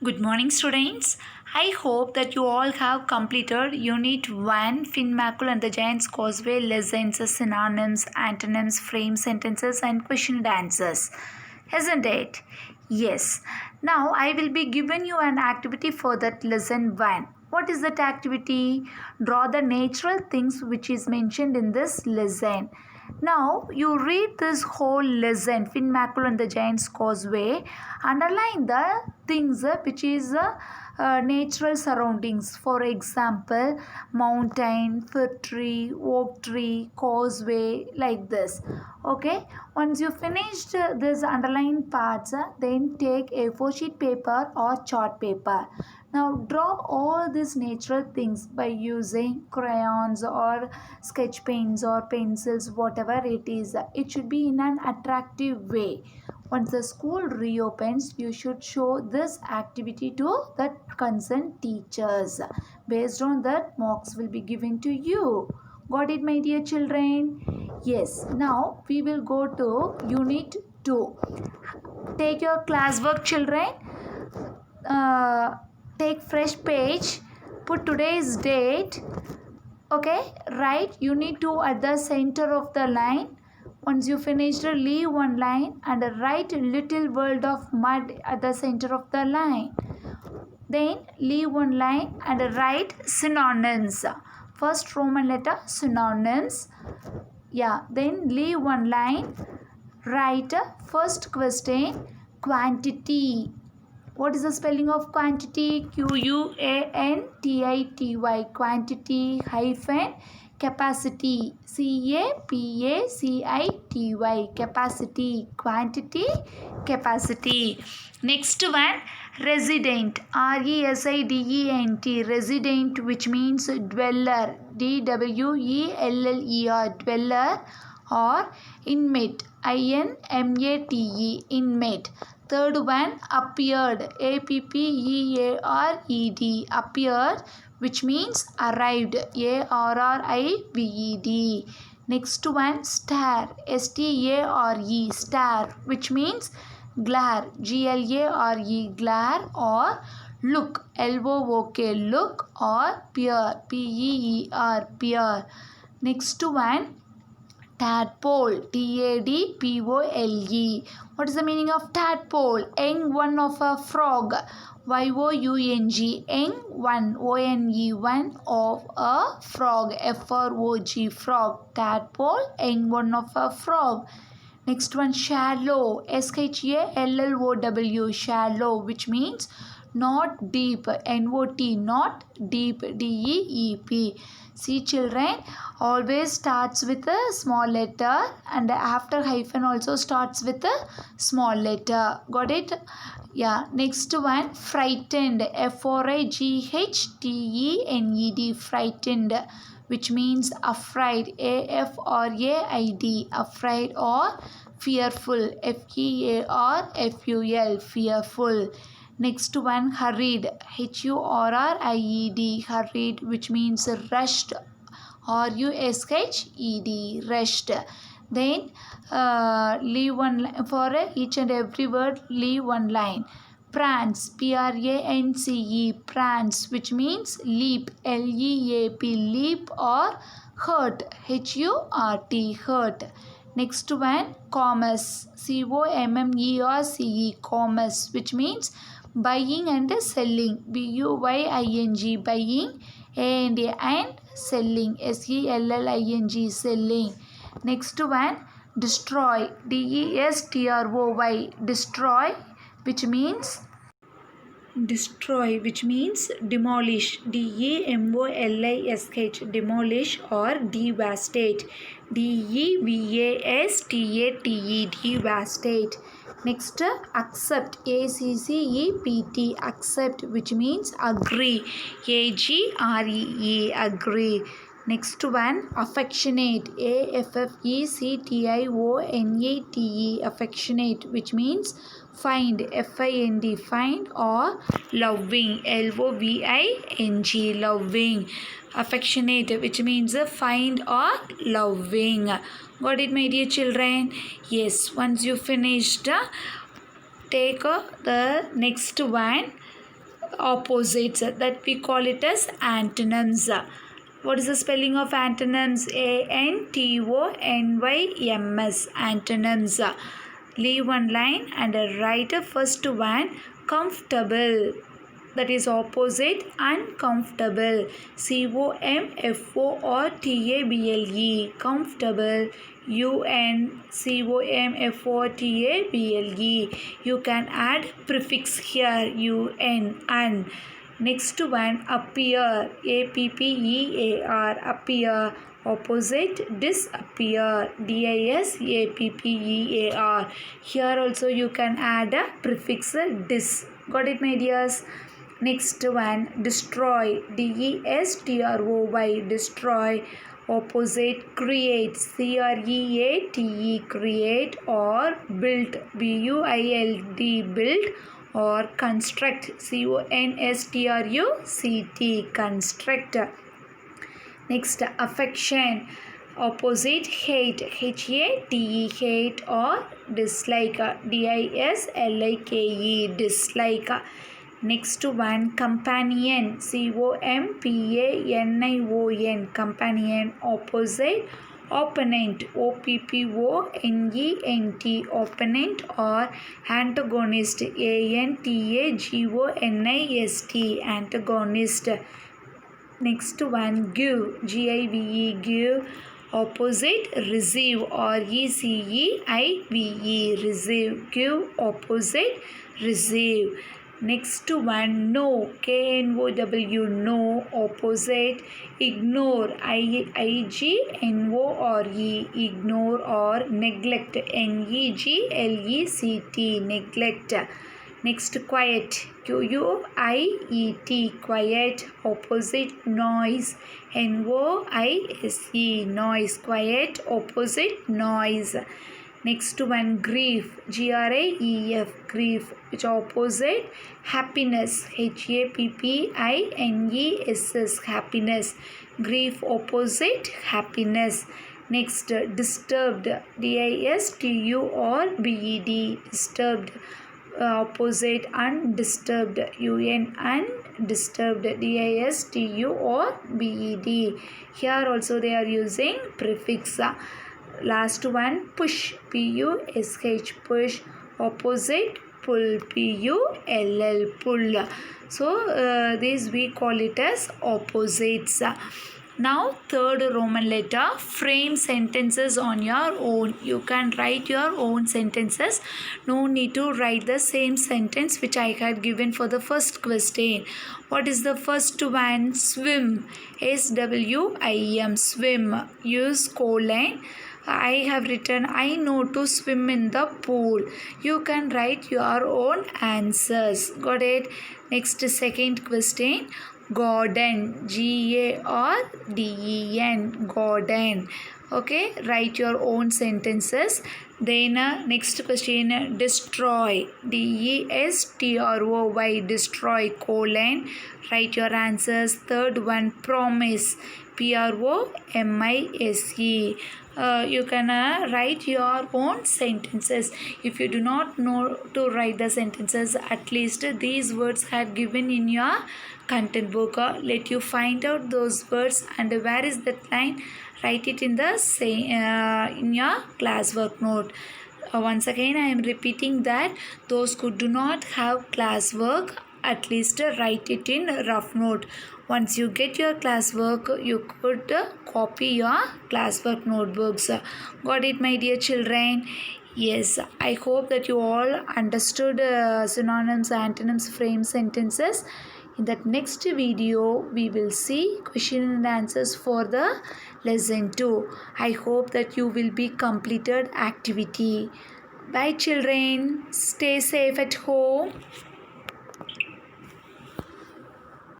Good morning, students. I hope that you all have completed Unit 1 Finn Mackerel and the Giant's Causeway lessons, synonyms, antonyms, frame sentences, and question and answers. Isn't it? Yes. Now I will be giving you an activity for that lesson 1. What is that activity? Draw the natural things which is mentioned in this lesson. Now you read this whole lesson, Finn Mackerel and the Giant's Causeway. Underline the things which is natural surroundings. For example, mountain, fir tree, oak tree, causeway, like this. Okay. Once you finished this underlined parts, then take A4 sheet paper or chart paper. Now draw all these natural things by using crayons or sketch pens or pencils, whatever it is. It should be in an attractive way. Once the school reopens, you should show this activity to the concerned teachers. Based on that, marks will be given to you. Got it, my dear children? Yes. Now we will go to Unit 2. Take your classwork, children. Take fresh page, put today's date. Okay, write Unit 2 at the center of the line. Once you finished, leave one line and write little world of mud at the center of the line. Then leave one line and write synonyms. First Roman letter synonyms. Yeah, then leave one line. Write first question quantity. What is the spelling of quantity? Quantity. Quantity hyphen capacity. Capacity. Capacity. Quantity. Capacity. Next one, resident. Resident. Resident, which means dweller. Dweller. Dweller. Or inmate. Inmate. Inmate. Third one, appeared. Appeared. Appeared, which means arrived. Arrived. Next one, stare. Stare. Stare, which means glare. Glare. Glare. Or look. Look. Look. Or peer. Peer. Peer. Next one, tadpole. Tadpole. What is the meaning of tadpole? Young one of a frog. Young. Young one. One of a frog. Frog. Frog. Tadpole. Young one of a frog. Next one, shallow. Shallow. Shallow, which means not deep. Not, not deep. Deep. See, children, always starts with a small letter and after hyphen also starts with a small letter. Got it? Yeah. Next one, frightened. Frightened. Frightened, which means afraid. Afraid. Afraid or fearful. Fearful. Fearful. Next one, hurried. Hurried. Hurried, which means rushed. Rushed. Rushed. Then leave one line. For each and every word, leave one line. Prance. Prance. Prance, which means leap. Leap. Leap or hurt. Hurt. Hurt. Next one, commerce. Commerce. Commerce, which means buying and selling. Buying. Buying and selling. Selling. Selling. Next one, destroy. Destroy. Destroy, which means demolish. Demolish. Demolish or devastate. Devastate. Devastate. Next, accept. Accept. Accept, which means agree. Agree. Agree. Next one, affectionate. Affectionate. Affectionate, which means find. Find. Find or loving. Loving. Loving. Affectionate, which means find or loving. Got it, my dear children? Yes. Once you finished, take the next one. opposites that we call it as antonyms. What is the spelling of antonyms? antonyms. Antonyms. Leave one line and write the first one. Comfortable, that is opposite uncomfortable. comfortable. Comfortable. uncomfortable. You can add prefix here, un. Next one, appear, appear. Appear. Opposite, disappear, disappear. Here also you can add a prefix dis. Got it, my dears? Next one, destroy, destroy. Destroy. Opposite, create, create. Create. Or build, build. Build. Or construct, construct. Construct. Next, affection. Opposite, hate, hate. Hate. Or dislike, dislike. Dislike. Next one, companion, companion. Companion. Opposite, opponent, opponent. Opponent. Or antagonist, antagonist. Antagonist. Next one, give, give. Opposite, receive, receive. Receive. Give. Opposite, receive. Next one, know, know. Know. Opposite, ignore, ignore. Ignore. Or neglect, neglect. Neglect. Next, quiet, quiet. Quiet. Opposite, noise, noise. Noise. Quiet. Opposite, noise. Next one, grief, grief. Grief. Which opposite, happiness, happiness. Happiness. Grief. Opposite, happiness. Next, disturbed, disturbed. Disturbed. Opposite, undisturbed, undisturbed. disturbed. Here also they are using prefix. Last one, push, push. Push. Opposite, pull, pull. Pull. So this we call it as opposites. Now third Roman letter, frame sentences on your own. You can write your own sentences. No need to write the same sentence which I had given for the first question. What is the first one? Swim, swim. Swim. Use colon. I have written, I know to swim in the pool. You can write your own answers. Got it? Next, second question. Garden, Garden. Garden. Okay, write your own sentences. Then next question, destroy, destroy. Destroy, colon. Write your answers. Third one, promise, promise. You can write your own sentences. If you do not know to write the sentences, at least these words had given in your content book. Let you find out those words and where is that line. Write it in the in your classwork note. Once again I am repeating that those who do not have classwork, at least write it in rough note. Once you get your classwork, you could copy your classwork notebooks. Got it, my dear children? Yes, I hope that you all understood synonyms, antonyms, frame sentences. In that next video, we will see question and answers for the lesson 2. I hope that you will be completed activity. Bye children. Stay safe at home.